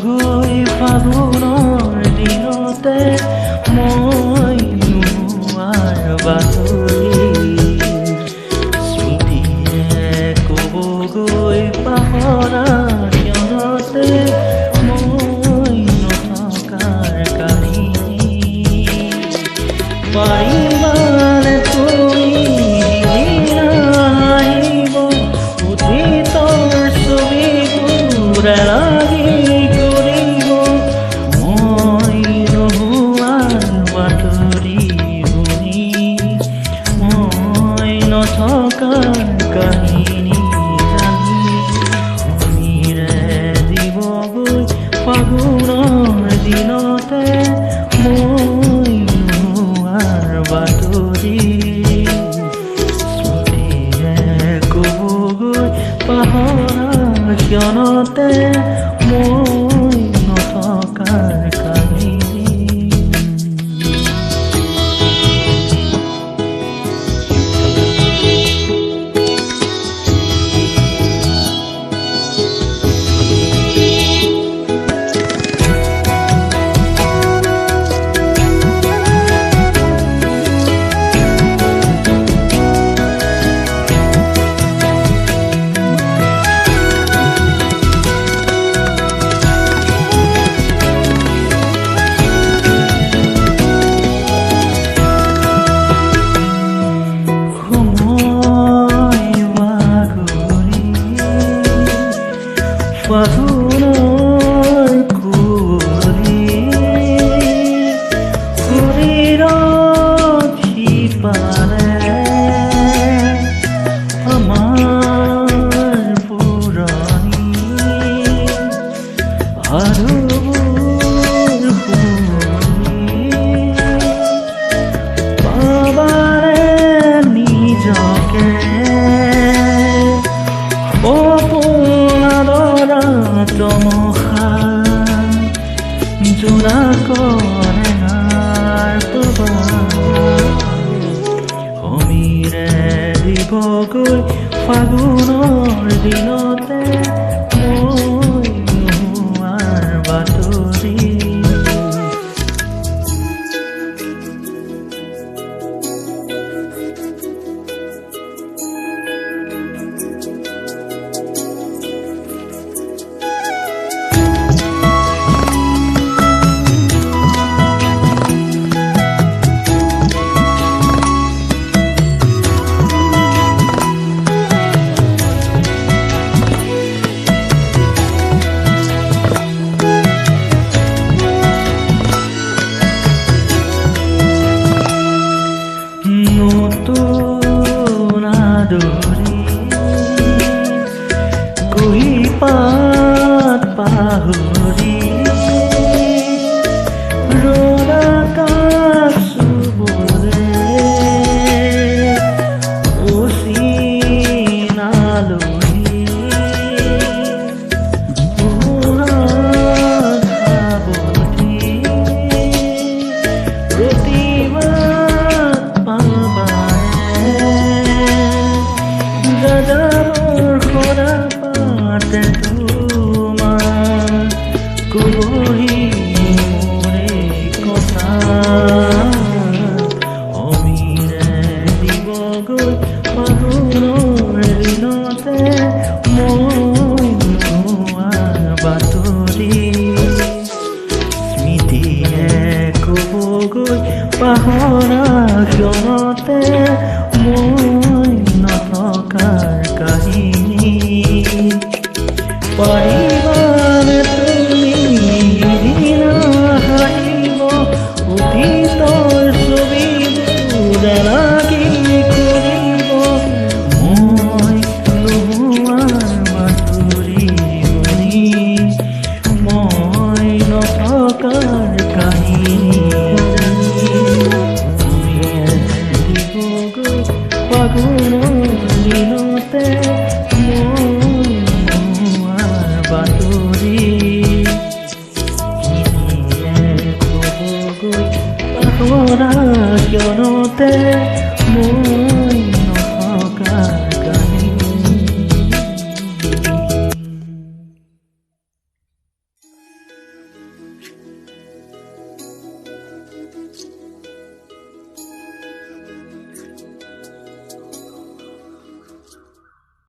গৈ ফাগুনৰ দিনতে মই নোৱাৰ বাতৰি স্মৃতিয়ে ক'ব গৈ পাহৰা ক্ষণতে মই নথকাৰ কাহিনী পাৰিমানে তুমি আহিব অতীতৰ ছবিবোৰ লাগি কৰিব মই নোহোৱাৰ বাতৰি শুনি মই নথকাৰ কাহিনী জানি শুনিৰে দিবগৈ ফাগুনৰ দিনতে মই নোহোৱাৰ বাতৰি স্মৃতিয়ে ক'বগৈ পাহৰা ক্ষণতে মই নথকাৰ কাহিনী ফাগুনৰ কুঁৱলীৰ সিপাৰে আমাৰ পুৰণি সাধুবোৰ শুনি পাবাৰে নিজকে তমসা জোৰা কৰে নাৰ সমীৰে দিবগৈ ফাগুনৰ দিনতে মই নোহোৱাৰ বাতৰি নতুন আদৰি কুঁহিপাত পাহৰি ৰ'দ আকাশ চুবলে অচিনালৈ পুৰাণ সাৱধি প্ৰতিবাদ গাজাবৰ সৰা পাতে তোমাৰ কবহি মোৰে কথা অমিৰে দিবগৈ ফাগুনৰ দিনতে মই নোহোৱাৰ বাতৰি স্মৃতিয়ে ক'বগৈ পাহৰা ক্ষণতে মই